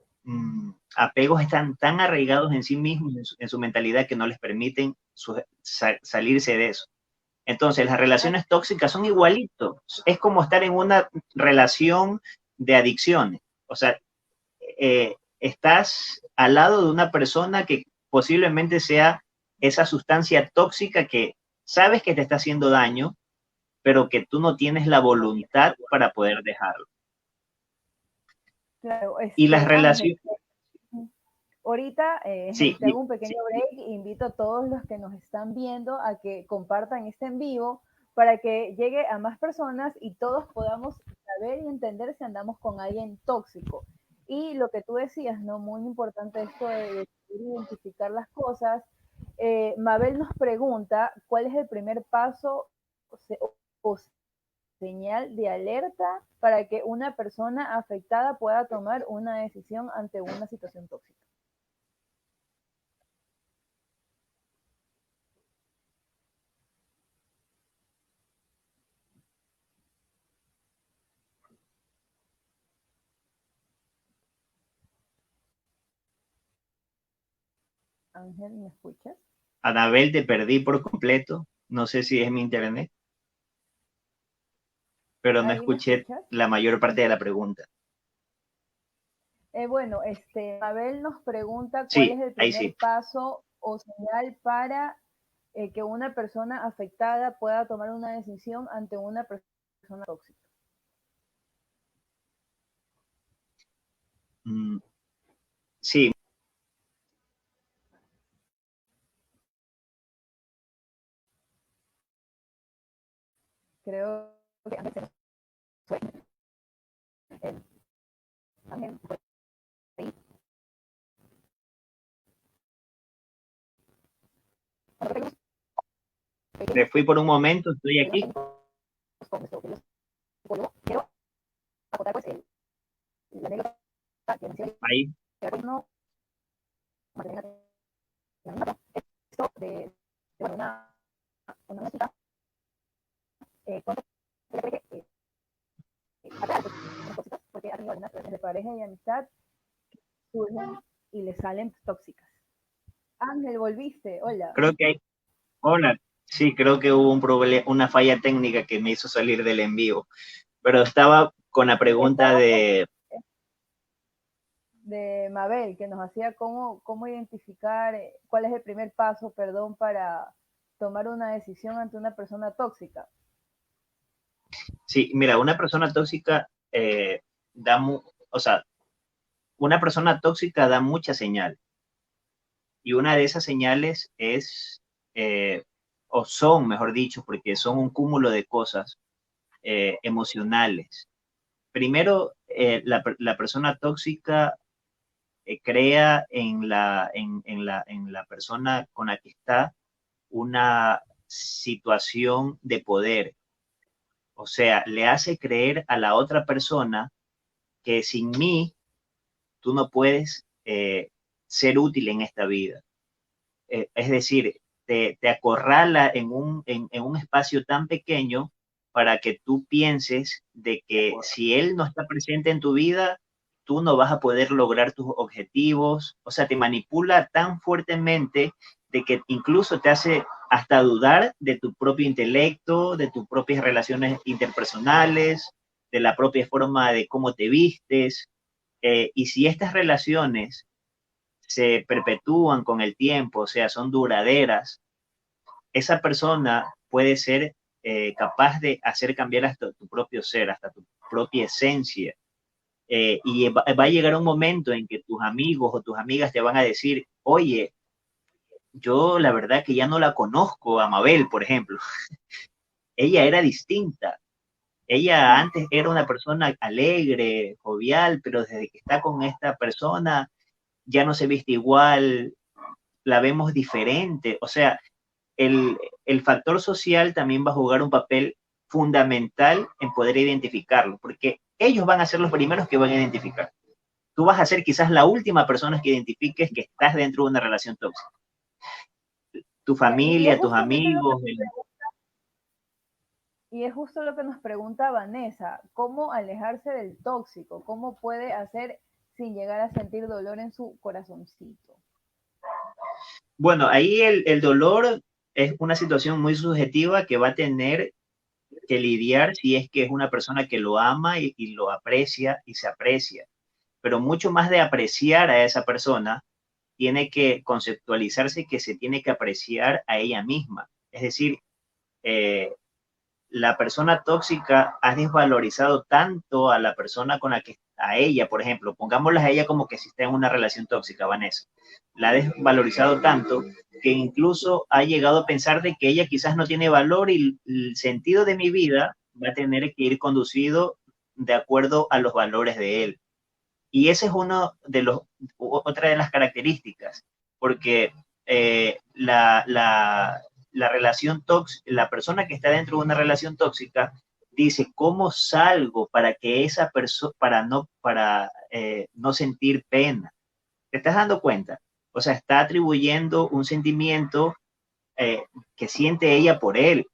Speaker 1: apegos están tan arraigados en sí mismos, en su mentalidad, que no les permiten salirse de eso. Entonces, las relaciones tóxicas son igualitos. Es como estar en una relación de adicciones. O sea, estás al lado de una persona que posiblemente sea esa sustancia tóxica que sabes que te está haciendo daño, pero que tú no tienes la voluntad para poder dejarlo.
Speaker 2: Claro,
Speaker 1: Y las
Speaker 2: Ángel,
Speaker 1: relaciones...
Speaker 2: ahorita
Speaker 1: Sí,
Speaker 2: te hago un pequeño break e invito a todos los que nos están viendo a que compartan este en vivo para que llegue a más personas y todos podamos saber y entender si andamos con alguien tóxico. Y lo que tú decías, ¿no? Muy importante esto de identificar las cosas. Mabel nos pregunta, ¿cuál es el primer paso o señal de alerta para que una persona afectada pueda tomar una decisión ante una situación tóxica? Ángel, ¿me escuchas?
Speaker 1: Anabel, te perdí por completo. No sé si es mi internet, pero no
Speaker 2: ¿Ahí me
Speaker 1: escuché
Speaker 2: escuchas?
Speaker 1: la mayor parte de la pregunta.
Speaker 2: Bueno, Mabel nos pregunta cuál
Speaker 1: Sí,
Speaker 2: es el
Speaker 1: ahí
Speaker 2: primer
Speaker 1: sí.
Speaker 2: paso o señal para que una persona afectada pueda tomar una decisión ante una persona tóxica.
Speaker 1: Sí,
Speaker 2: Creo que Ángel se Ángel, ahí.
Speaker 1: me fui por un momento, estoy aquí.
Speaker 2: Quiero acotar pues la anécdota que mencioné,
Speaker 1: Ahí.
Speaker 2: pues no mantener la misma esto de bueno, una chica cuánto ella cree que atrae pues, tóxicas porque ha tenido algunas relaciones de pareja y amistad surgen y le salen tóxicas. Ángel, volviste, hola.
Speaker 1: Creo que hay... Hola. Sí, creo que hubo una falla técnica que me hizo salir del en vivo, pero estaba con la pregunta
Speaker 2: Estaba de Mabel, que nos hacía cómo identificar cuál es el primer paso, perdón, para tomar una decisión ante una persona tóxica.
Speaker 1: Sí, mira, una persona tóxica o sea, una persona tóxica da muchas señales. Y una de esas señales es, o son, mejor dicho, porque son un cúmulo de cosas emocionales. Primero, la persona tóxica crea en la persona con la que está una situación de poder. O sea, le hace creer a la otra persona que sin mí tú no puedes ser útil en esta vida. Es decir, te acorrala en un espacio tan pequeño para que tú pienses de que si él no está presente en tu vida, tú no vas a poder lograr tus objetivos. O sea, te manipula tan fuertemente de que incluso te hace hasta dudar de tu propio intelecto, de tus propias relaciones interpersonales, de la propia forma de cómo te vistes. Y si estas relaciones se perpetúan con el tiempo, o sea, son duraderas, esa persona puede ser capaz de hacer cambiar hasta tu propio ser, hasta tu propia esencia. Y va a llegar un momento en que tus amigos o tus amigas te van a decir, oye, yo la verdad que ya no la conozco a Mabel, por ejemplo. Ella era distinta. Ella antes era una persona alegre, jovial, pero desde que está con esta persona ya no se viste igual, la vemos diferente. O sea, el factor social también va a jugar un papel fundamental en poder identificarlo, porque ellos van a ser los primeros que van a identificar. Tú vas a ser quizás la última persona que identifiques que estás dentro de una relación tóxica. Tu
Speaker 2: Y es
Speaker 1: familia, tus
Speaker 2: justamente lo que
Speaker 1: amigos,
Speaker 2: Y es justo lo que nos pregunta Vanessa, ¿cómo alejarse del tóxico? ¿Cómo puede hacer sin llegar a sentir dolor en su corazoncito?
Speaker 1: Bueno, ahí el dolor es una situación muy subjetiva que va a tener que lidiar si es que es una persona que lo ama y lo aprecia y se aprecia. Pero mucho más de apreciar a esa persona, tiene que conceptualizarse que se tiene que apreciar a ella misma. Es decir, eh, la persona tóxica ha desvalorizado tanto a la persona con la que, a ella, por ejemplo, pongámosla a ella como que si está en una relación tóxica, Vanessa, la ha desvalorizado tanto que incluso ha llegado a pensar de que ella quizás no tiene valor y el sentido de mi vida va a tener que ir conducido de acuerdo a los valores de él. Y ese es otra de las características, porque la relación tóxica, la persona que está dentro de una relación tóxica dice, ¿cómo salgo para que esa persona, para no sentir pena? ¿Te estás dando cuenta? O sea, está atribuyendo un sentimiento eh, que siente ella por él.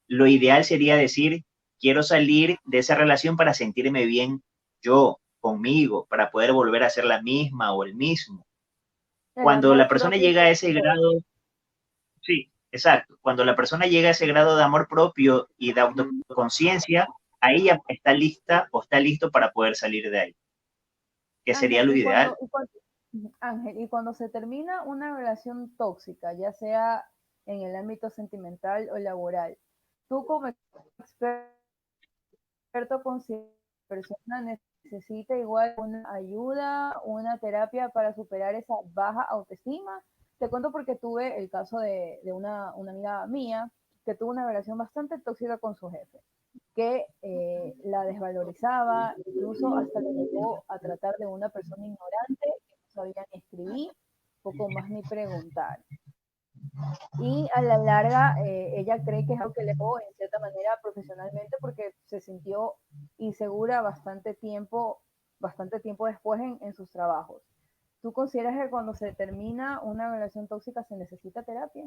Speaker 1: Lo ideal sería decir, quiero salir de esa relación para sentirme bien yo, conmigo, para poder volver a ser la misma o el mismo.
Speaker 2: El
Speaker 1: Cuando la
Speaker 2: amor
Speaker 1: persona
Speaker 2: propio.
Speaker 1: llega a ese grado, sí, exacto, cuando la persona llega a ese grado de amor propio y de autoconciencia, ahí ya está lista o está listo para poder salir de ahí, que sería
Speaker 2: Ángel,
Speaker 1: lo ideal.
Speaker 2: Ángel, y cuando se termina una relación tóxica, ya sea en el ámbito sentimental o laboral, tú como experto consideras que la persona necesita igual una ayuda, una terapia para superar esa baja autoestima? Te cuento porque tuve el caso de una amiga mía que tuvo una relación bastante tóxica con su jefe, que la desvalorizaba, incluso hasta le llegó a tratar de una persona ignorante que no sabía ni escribir, poco más ni preguntar. Y a la larga, ella cree que es algo que le dejó en cierta manera profesionalmente porque se sintió insegura bastante tiempo después en sus trabajos. ¿Tú consideras que cuando se termina una relación tóxica se necesita terapia?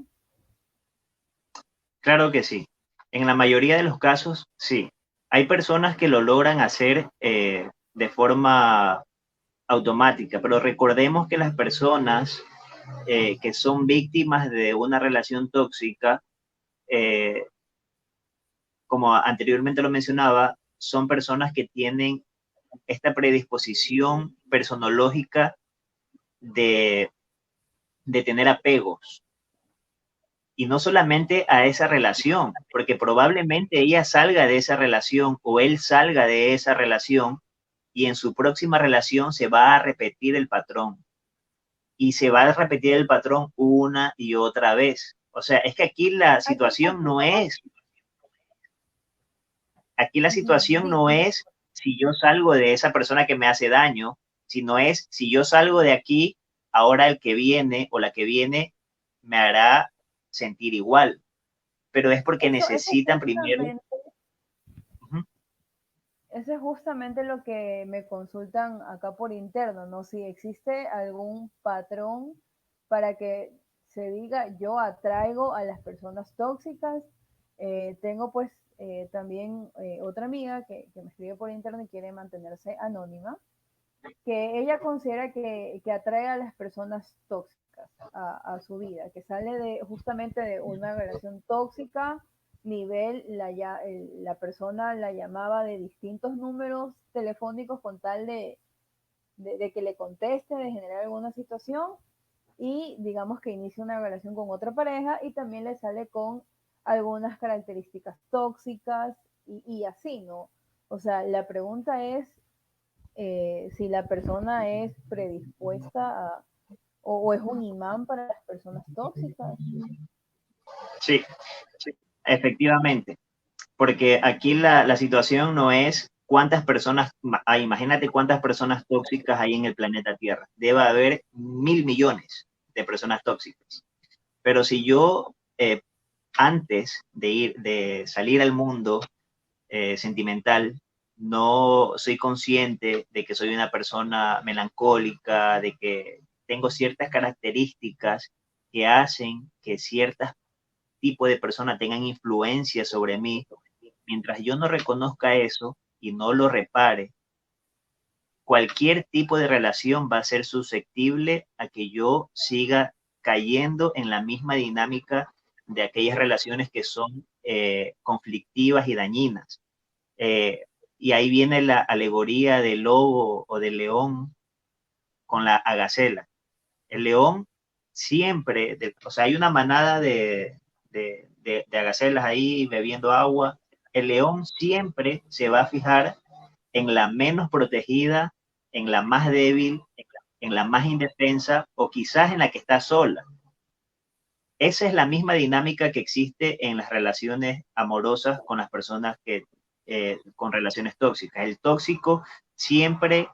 Speaker 1: Claro que sí. En la mayoría de los casos, sí. Hay personas que lo logran hacer de forma automática, pero recordemos que las personas que son víctimas de una relación tóxica, eh, como anteriormente lo mencionaba, son personas que tienen esta predisposición personológica de, de tener apegos. Y no solamente a esa relación, porque probablemente ella salga de esa relación o él salga de esa relación y en su próxima relación se va a repetir el patrón. Y se va a repetir el patrón una y otra vez. O sea, es que aquí la situación no es si yo salgo de esa persona que me hace daño, sino es si yo salgo de aquí, ahora el que viene o la que viene me hará sentir igual. Pero es porque
Speaker 2: Eso
Speaker 1: necesitan primero.
Speaker 2: justamente
Speaker 1: Uh-huh.
Speaker 2: Eso es justamente lo que me consultan acá por interno, ¿no? Si existe algún patrón para que se diga yo atraigo a las personas tóxicas. Tengo pues también otra amiga que me escribe por interno y quiere mantenerse anónima, que ella considera que atrae a las personas tóxicas a su vida, que sale justamente de una relación tóxica, nivel, la persona la llamaba de distintos números telefónicos con tal de que le conteste, de generar alguna situación, y digamos que inicia una relación con otra pareja y también le sale con algunas características tóxicas y así, ¿no? O sea, la pregunta es si la persona es predispuesta o es un imán para las personas tóxicas.
Speaker 1: Sí, efectivamente. Porque aquí la situación no es cuántas personas, imagínate cuántas personas tóxicas hay en el planeta Tierra. Debe haber 1.000 millones de personas tóxicas. Pero si yo antes de salir al mundo sentimental, no soy consciente de que soy una persona melancólica, de que tengo ciertas características que hacen que ciertos tipos de personas tengan influencia sobre mí, Mientras yo no reconozca eso y no lo repare, cualquier tipo de relación va a ser susceptible a que yo siga cayendo en la misma dinámica de aquellas relaciones que son conflictivas y dañinas. Eh, y ahí viene la alegoría del lobo o del león con la agacela. El león siempre, o sea, hay una manada de agacelas ahí bebiendo agua. El león siempre se va a fijar en la menos protegida, en la más débil, en la más indefensa o quizás en la que está sola. Esa es la misma dinámica que existe en las relaciones amorosas con las personas con relaciones tóxicas. El tóxico siempre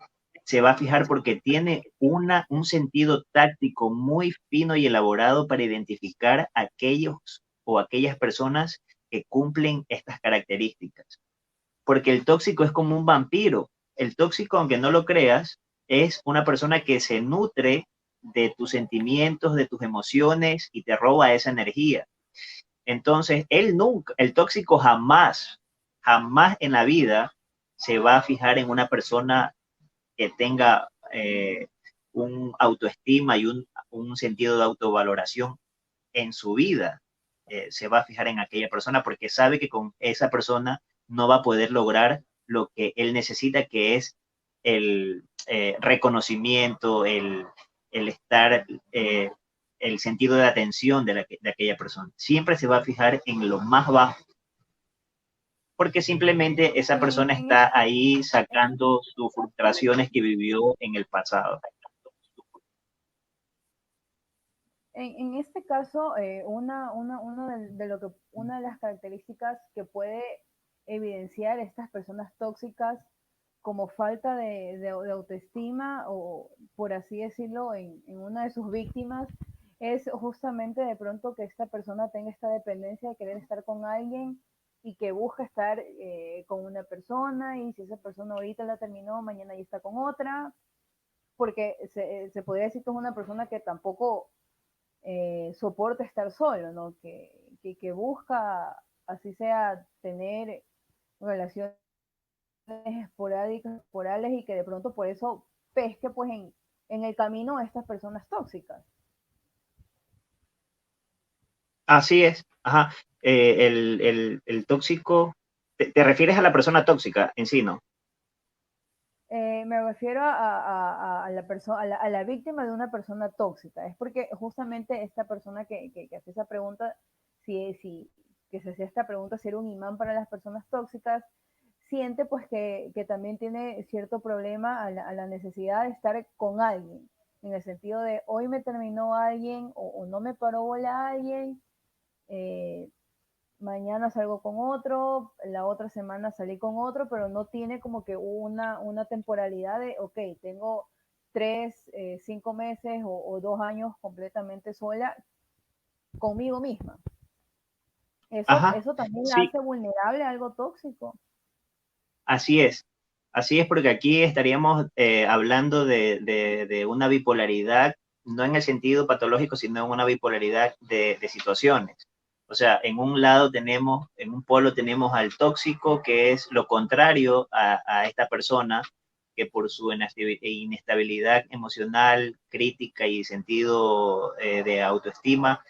Speaker 1: se va a fijar porque tiene un sentido táctico muy fino y elaborado para identificar aquellos o aquellas personas que cumplen estas características. Porque el tóxico es como un vampiro. El tóxico, aunque no lo creas, es una persona que se nutre de tus sentimientos, de tus emociones y te roba esa energía. Entonces, el tóxico jamás, jamás en la vida se va a fijar en una persona que tenga un autoestima y un sentido de autovaloración en su vida. Se va a fijar en aquella persona porque sabe que con esa persona no va a poder lograr lo que él necesita, que es el reconocimiento, el estar, el sentido de atención de aquella persona. Siempre se va a fijar en lo más bajo, porque simplemente esa persona está ahí sacando sus frustraciones que vivió en el pasado.
Speaker 2: En este caso, una de las características que puede evidenciar estas personas tóxicas como falta de autoestima o, por así decirlo, en una de sus víctimas, es justamente de pronto que esta persona tenga esta dependencia de querer estar con alguien y que busca estar con una persona, y si esa persona ahorita la terminó, mañana ya está con otra, porque se podría decir que es una persona que tampoco soporta estar solo, ¿no? Que busca, así sea, tener relaciones esporádicas, esporales, y que de pronto por eso pesque pues en el camino a estas personas tóxicas.
Speaker 1: Así es, ajá. El tóxico, te refieres a la persona tóxica en sí, ¿no?
Speaker 2: Me refiero a la persona, a la víctima de una persona tóxica. Es porque justamente esta persona que hace esa pregunta, que se hacía esta pregunta, si era un imán para las personas tóxicas, siente pues que también tiene cierto problema a la necesidad de estar con alguien, en el sentido de hoy me terminó alguien o no me paró bola alguien, eh, mañana salgo con otro, la otra semana salí con otro, pero no tiene como que una temporalidad de, ok, tengo 5 meses o 2 años completamente sola conmigo misma.
Speaker 1: Ajá,
Speaker 2: Eso también la
Speaker 1: sí,
Speaker 2: hace vulnerable a algo tóxico.
Speaker 1: así es. Así es porque aquí estaríamos hablando de una bipolaridad, no en el sentido patológico, sino en una bipolaridad de situaciones. O sea, en un lado tenemos, en un polo tenemos al tóxico, que es lo contrario a esta persona, que por su inestabilidad emocional, crítica y sentido de autoestima,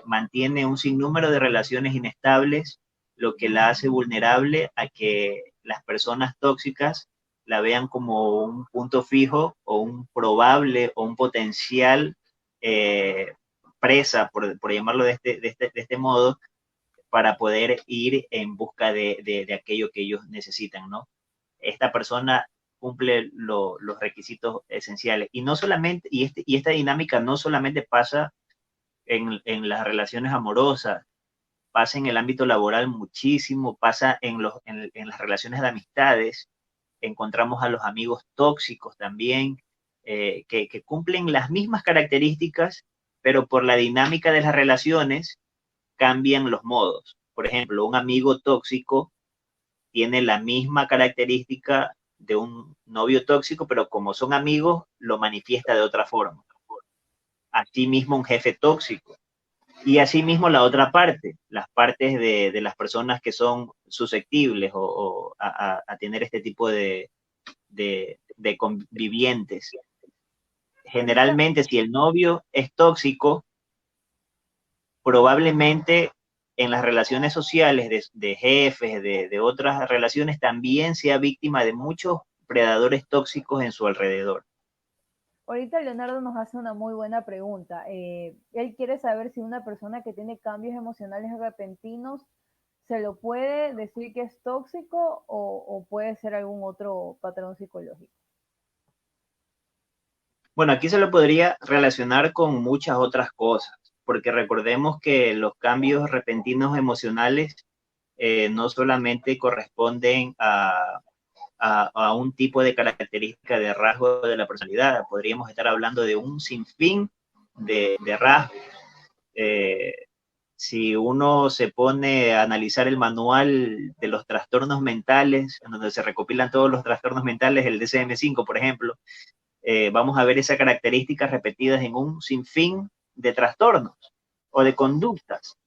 Speaker 1: mantiene un sinnúmero de relaciones inestables, lo que la hace vulnerable a que las personas tóxicas la vean como un punto fijo o un probable o un potencial presa, por llamarlo de este modo, para poder ir en busca de aquello que ellos necesitan, ¿no? Esta persona cumple los requisitos esenciales. Y no solamente, y esta dinámica no solamente pasa en las relaciones amorosas, pasa en el ámbito laboral muchísimo, pasa en las relaciones de amistades, encontramos a los amigos tóxicos también, que cumplen las mismas características, pero por la dinámica de las relaciones cambian los modos. Por ejemplo, un amigo tóxico tiene la misma característica de un novio tóxico, pero como son amigos, lo manifiesta de otra forma. Así mismo un jefe tóxico. Y asimismo la otra parte, las partes de las personas que son susceptibles o a tener este tipo de convivientes. Generalmente, si el novio es tóxico, probablemente en las relaciones sociales de jefes, de otras relaciones, también sea víctima de muchos predadores tóxicos en su alrededor.
Speaker 2: Ahorita Leonardo nos hace una muy buena pregunta. Él quiere saber si una persona que tiene cambios emocionales repentinos se lo puede decir que es tóxico o puede ser algún otro patrón psicológico.
Speaker 1: Bueno, aquí se lo podría relacionar con muchas otras cosas, porque recordemos que los cambios repentinos emocionales no solamente corresponden a un tipo de característica de rasgo de la personalidad, podríamos estar hablando de un sinfín de rasgos. Si uno se pone a analizar el manual de los trastornos mentales, en donde se recopilan todos los trastornos mentales, el DSM-5, por ejemplo, vamos a ver esas características repetidas en un sinfín de trastornos o de conductas.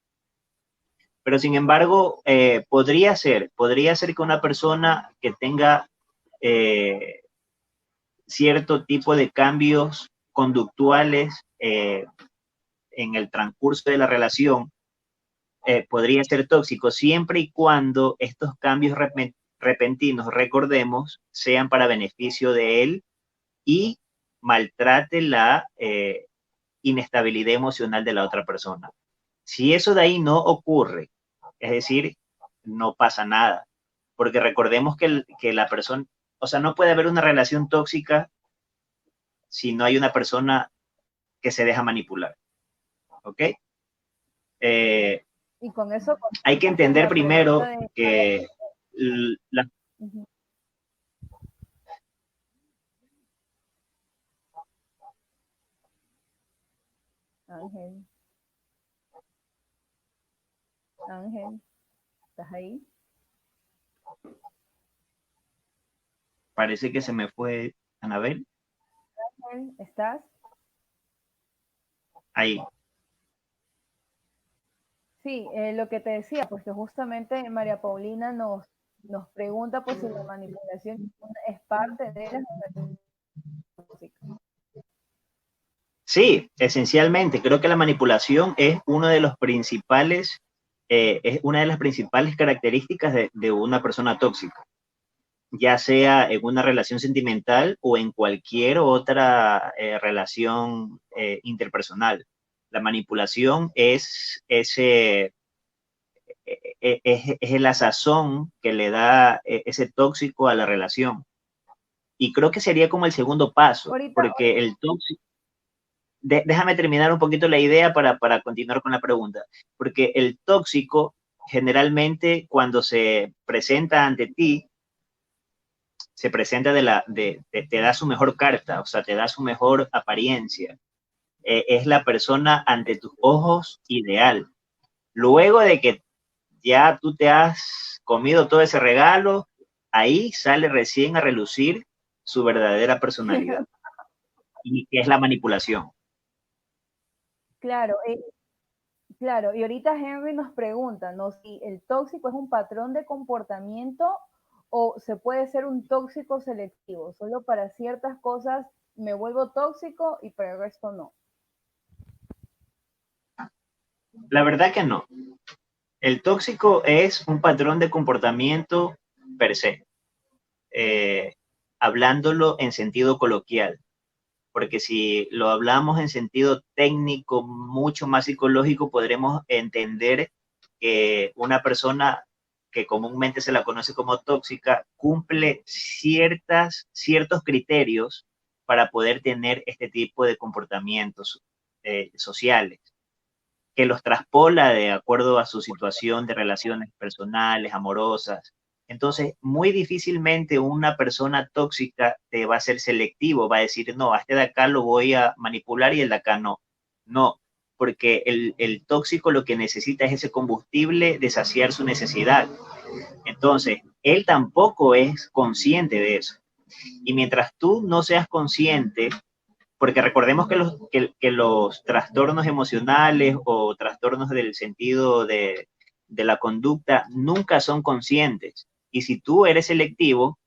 Speaker 1: Pero sin embargo, podría ser que una persona que tenga cierto tipo de cambios conductuales en el transcurso de la relación, podría ser tóxico siempre y cuando estos cambios repentinos, recordemos, sean para beneficio de él y maltrate la inestabilidad emocional de la otra persona. Si eso de ahí no ocurre, es decir, no pasa nada, porque recordemos que la persona, o sea, no puede haber una relación tóxica si no hay una persona que se deja manipular, ¿ok?
Speaker 2: Y con eso
Speaker 1: hay que entender
Speaker 2: la pregunta
Speaker 1: primero
Speaker 2: de...
Speaker 1: que la,
Speaker 2: Uh-huh. Ángel, Ángel, ¿estás ahí?
Speaker 1: parece que se me fue Anabel.
Speaker 2: Ángel, ¿estás?
Speaker 1: Ahí.
Speaker 2: Sí, lo que te decía, pues que justamente María Paulina nos pregunta pues si la manipulación es parte de la música.
Speaker 1: Sí, esencialmente, creo que la manipulación es uno de los principales, es una de las principales características de una persona tóxica, ya sea en una relación sentimental o en cualquier otra relación interpersonal. La manipulación es ese es la sazón que le da ese tóxico a la relación. Y creo que sería como el segundo paso, porque el tóxico, déjame terminar un poquito la idea para continuar con la pregunta, porque el tóxico generalmente cuando se presenta ante ti, se presenta te da su mejor carta, o sea, te da su mejor apariencia. Es la persona ante tus ojos ideal. Luego de que ya tú te has comido todo ese regalo, ahí sale recién a relucir su verdadera personalidad, y que es la manipulación.
Speaker 2: Claro, claro, y ahorita Henry nos pregunta, ¿no? Si el tóxico es un patrón de comportamiento o se puede ser un tóxico selectivo, solo para ciertas cosas me vuelvo tóxico y para el resto no.
Speaker 1: La verdad que no. El tóxico es un patrón de comportamiento per se, hablándolo en sentido coloquial, porque si lo hablamos en sentido técnico, mucho más psicológico, podremos entender que una persona que comúnmente se la conoce como tóxica cumple ciertos criterios para poder tener este tipo de comportamientos sociales, que los traspola de acuerdo a su situación de relaciones personales, amorosas. Entonces, muy difícilmente una persona tóxica te va a ser selectivo, va a decir, no, a este de acá lo voy a manipular y el de acá no. No, porque el tóxico lo que necesita es ese combustible de saciar su necesidad. Entonces, él tampoco es consciente de eso. Y mientras tú no seas consciente porque recordemos que los trastornos emocionales o trastornos del sentido de la conducta nunca son conscientes. Y si tú eres selectivo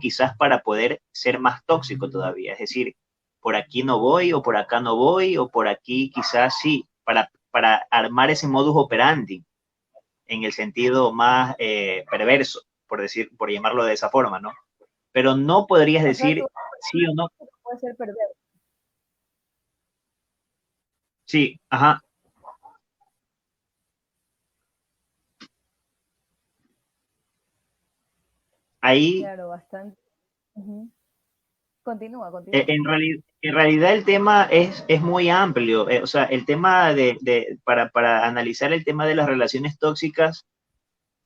Speaker 1: quizás para poder ser más tóxico todavía. Es decir, por aquí no voy, o por acá no voy, o por aquí quizás sí, para armar ese modus operandi en el sentido más perverso, por decir, por llamarlo de esa forma, ¿no? Pero no podrías
Speaker 2: O sea,
Speaker 1: decir
Speaker 2: tú
Speaker 1: sí o no.
Speaker 2: puede ser perverso.
Speaker 1: Sí, ajá. Ahí,
Speaker 2: Claro, bastante. Ujú. Continúa, continúa.
Speaker 1: en realidad el tema es muy amplio. O sea, el tema para analizar el tema de las relaciones tóxicas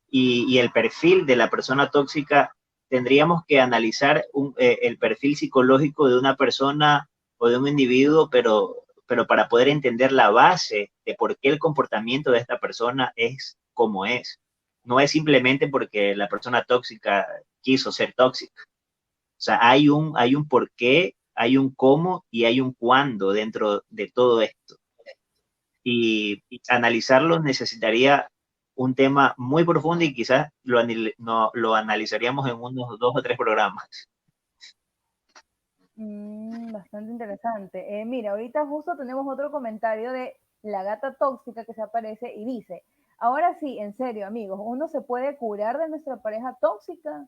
Speaker 1: y el perfil de la persona tóxica, tendríamos que analizar el perfil psicológico de una persona o de un individuo, pero para poder entender la base de por qué el comportamiento de esta persona es como es. No es simplemente porque la persona tóxica quiso ser tóxica. O sea, hay un porqué, hay un cómo y hay un cuándo dentro de todo esto. Y analizarlo necesitaría un tema muy profundo y quizás no, lo analizaríamos en unos 2 o 3 programas.
Speaker 2: Bastante interesante. Mira, ahorita justo tenemos otro comentario de la gata tóxica que se aparece y dice, ahora sí, en serio, amigos, ¿uno se puede curar de nuestra pareja tóxica?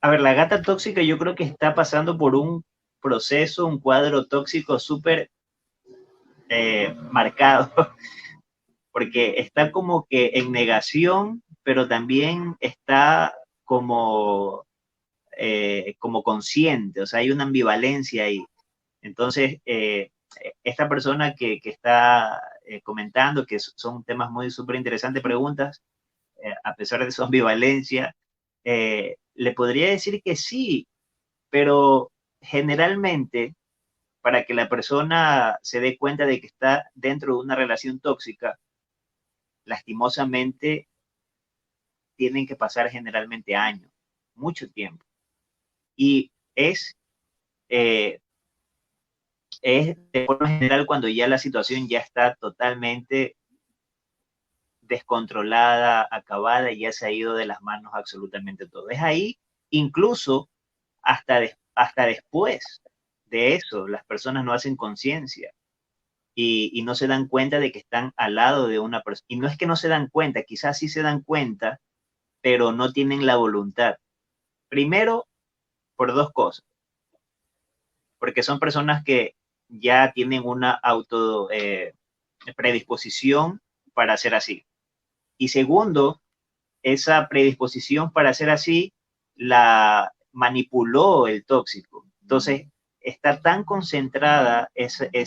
Speaker 1: A ver, la gata tóxica yo creo que está pasando por un proceso, un cuadro tóxico súper marcado, porque está como que en negación, pero también está como, como consciente, o sea, hay una ambivalencia ahí. Entonces, esta persona que está comentando, que son temas muy súper interesantes, preguntas, a pesar de su ambivalencia, le podría decir que sí, pero generalmente para que la persona se dé cuenta de que está dentro de una relación tóxica, lastimosamente tienen que pasar generalmente años, mucho tiempo. Y eh, es de forma general cuando ya la situación ya está totalmente descontrolada, acabada y ya se ha ido de las manos absolutamente todo. Es ahí, incluso hasta después de eso, las personas no hacen conciencia y no se dan cuenta de que están al lado de una persona. Y no es que no se dan cuenta, quizás sí se dan cuenta, pero no tienen la voluntad. Primero, por dos cosas, porque son personas que ya tienen una predisposición para ser así. Y segundo, esa predisposición para ser así la manipuló el tóxico. Entonces, está tan concentrada ese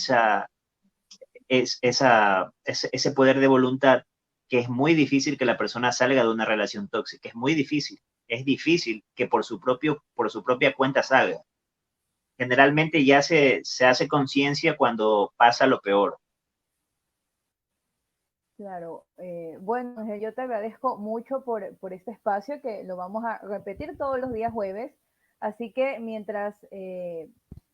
Speaker 1: poder de voluntad que es muy difícil que la persona salga de una relación tóxica. Es muy difícil. Es difícil que por su propia cuenta salga. Generalmente ya se hace conciencia cuando pasa lo peor.
Speaker 2: Claro, bueno, Ángel, yo te agradezco mucho por este espacio que lo vamos a repetir todos los días jueves, así que mientras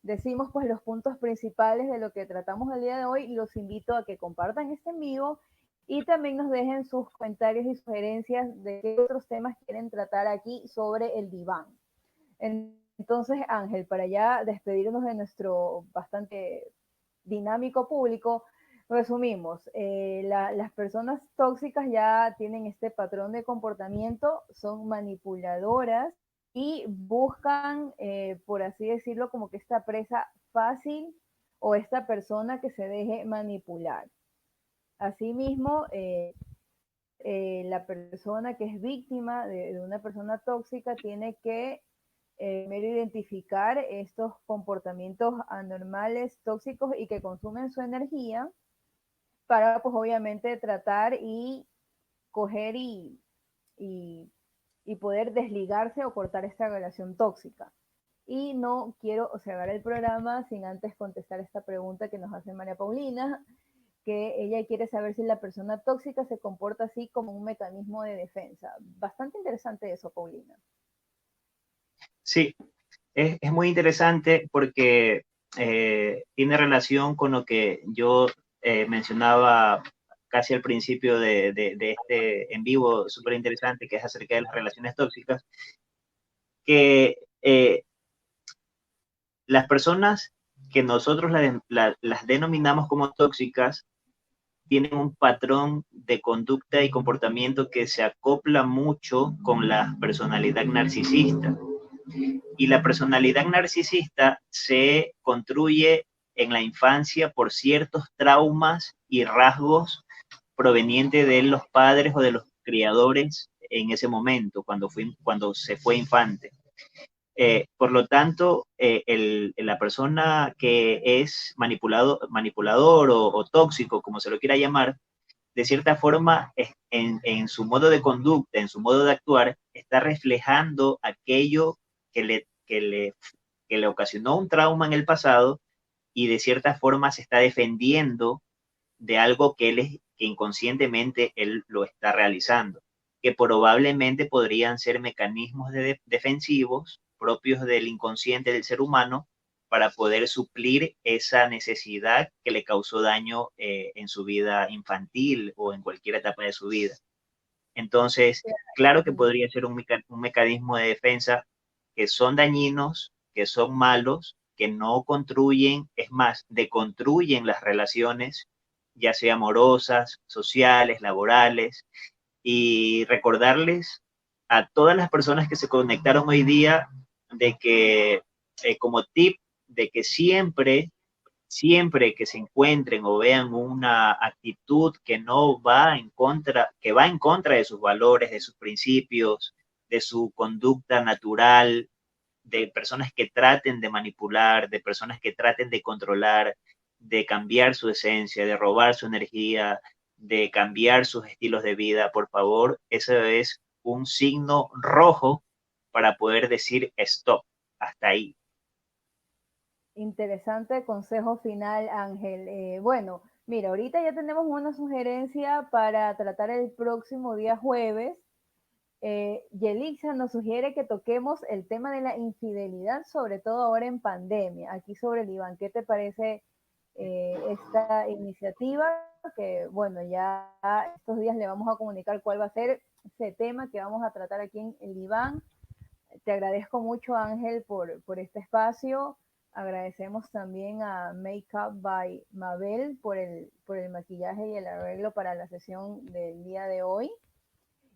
Speaker 2: decimos pues los puntos principales de lo que tratamos el día de hoy, los invito a que compartan este en vivo y también nos dejen sus comentarios y sugerencias de qué otros temas quieren tratar aquí sobre el diván. Entonces, Ángel, para ya despedirnos de nuestro bastante dinámico público, resumimos, las personas tóxicas ya tienen este patrón de comportamiento, son manipuladoras y buscan, por así decirlo, como que esta presa fácil o esta persona que se deje manipular. Asimismo, la persona que es víctima de una persona tóxica tiene que primero identificar estos comportamientos anormales, tóxicos y que consumen su energía para pues obviamente tratar y coger y, y poder desligarse o cortar esta relación tóxica. Y no quiero cerrar el programa sin antes contestar esta pregunta que nos hace María Paulina, que ella quiere saber si la persona tóxica se comporta así como un mecanismo de defensa. Bastante interesante eso, Paulina.
Speaker 1: Sí, es muy interesante porque tiene relación con lo que yo mencionaba casi al principio de este en vivo súper interesante, que es acerca de las relaciones tóxicas, que las personas que nosotros las denominamos como tóxicas tienen un patrón de conducta y comportamiento que se acopla mucho con la personalidad narcisista. Y la personalidad narcisista se construye en la infancia por ciertos traumas y rasgos provenientes de los padres o de los criadores en ese momento, cuando se fue infante. Por lo tanto, la persona que es manipulador o tóxico, como se lo quiera llamar, de cierta forma, en su modo de conducta, en su modo de actuar, está reflejando aquello que le ocasionó un trauma en el pasado y de cierta forma se está defendiendo de algo que inconscientemente él lo está realizando, que probablemente podrían ser mecanismos defensivos propios del inconsciente del ser humano para poder suplir esa necesidad que le causó daño en su vida infantil o en cualquier etapa de su vida. Entonces, claro que podría ser un mecanismo de defensa que son dañinos, que son malos, que no construyen, es más, deconstruyen las relaciones, ya sea amorosas, sociales, laborales, y recordarles a todas las personas que se conectaron hoy día de que, como tip, de que siempre que se encuentren o vean una actitud que no va en contra, que va en contra de sus valores, de sus principios, de su conducta natural, de personas que traten de manipular, de personas que traten de controlar, de cambiar su esencia, de robar su energía, de cambiar sus estilos de vida, por favor, eso es un signo rojo para poder decir stop, hasta ahí.
Speaker 2: Interesante consejo final, Ángel. Bueno, mira, ahorita ya tenemos una sugerencia para tratar el próximo día jueves. Yelixa nos sugiere que toquemos el tema de la infidelidad, sobre todo ahora en pandemia. Aquí sobre el Iván, ¿qué te parece esta iniciativa? Que bueno, ya estos días le vamos a comunicar cuál va a ser ese tema que vamos a tratar aquí en el Iván. Te agradezco mucho, Ángel, por este espacio. Agradecemos también a Makeup by Mabel por el maquillaje y el arreglo para la sesión del día de hoy.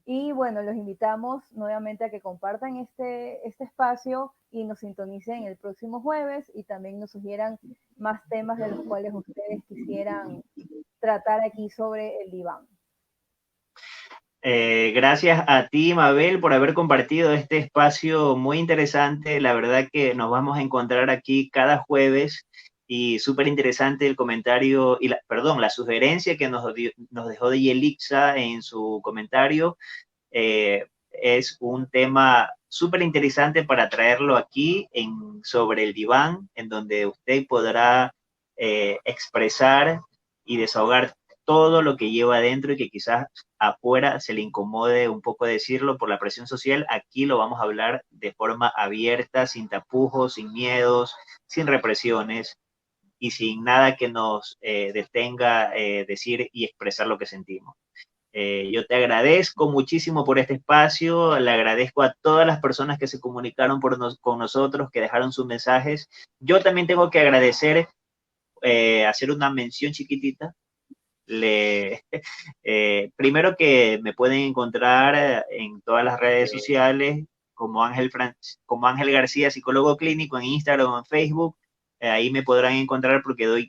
Speaker 2: Y bueno, los invitamos nuevamente a que compartan este espacio y nos sintonicen el próximo jueves y también nos sugieran más temas de los cuales ustedes quisieran tratar aquí sobre el diván.
Speaker 1: Gracias a ti, Mabel, por haber compartido este espacio muy interesante. La verdad que nos vamos a encontrar aquí cada jueves y súper interesante el comentario, perdón, la sugerencia que nos dejó de Yelixa en su comentario. Es un tema súper interesante para traerlo aquí sobre el diván, en donde usted podrá expresar y desahogar todo lo que lleva adentro y que quizás afuera se le incomode un poco decirlo por la presión social. Aquí lo vamos a hablar de forma abierta, sin tapujos, sin miedos, sin represiones y sin nada que nos detenga decir y expresar lo que sentimos. Yo te agradezco muchísimo por este espacio, le agradezco a todas las personas que se comunicaron con nosotros, que dejaron sus mensajes. Yo también tengo que agradecer, hacer una mención chiquitita. Primero que me pueden encontrar en todas las redes sociales como Ángel García, psicólogo clínico, en Instagram o en Facebook. Ahí me podrán encontrar porque doy